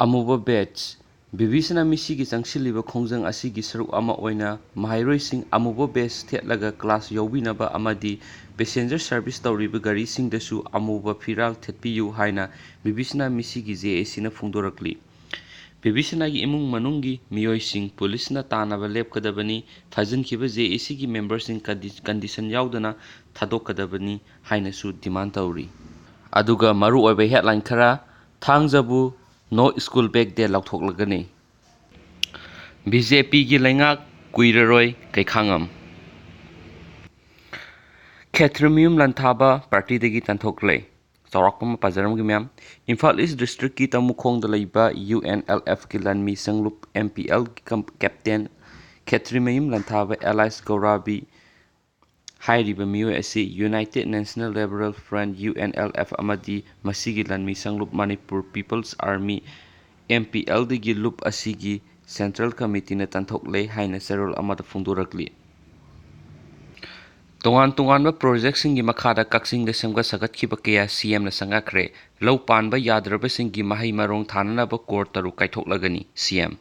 amuba batch Babysana misi changsilliba khongjang asigi saruk ama oina mahairoising amuba batch thetlaga class yawbinaba amadi passenger service tawriba gari singdasu amuba firal thetpiyu haina Babysana misi JAC na phongdorakli Babysana gi imung manunggi miyoising police na tanaba lepkadabani thajankiba JAC gi members sing condition yaudana thadokadabani haina su demand tawri aduga maru oiba headline khara thangjabu no school bag de lauthoklagani BJP gi laingak kuiraroi kaikhangam Khetrimium lanthaba party degi tanthokle Chawrakpama pajaram gi myam Imphal East District ki tamukhong da leiba UNLF ki lanmi sanglup MPL ki captain Khetrimium lanthaba Allies Gaurabi hairiba miyo asi United National Liberal Front UNLF amadi masigi lanmi sanglup Manipur People's Army MPL degi lup asigi Central Committee na tanthokle haina serol amada phongdorakli Tongan project singi makhada kaksing de semga sagat khiba kaya CM na sangakre lau panba yadraba singi mahai marong thanana ba court taru kaithoklagani CM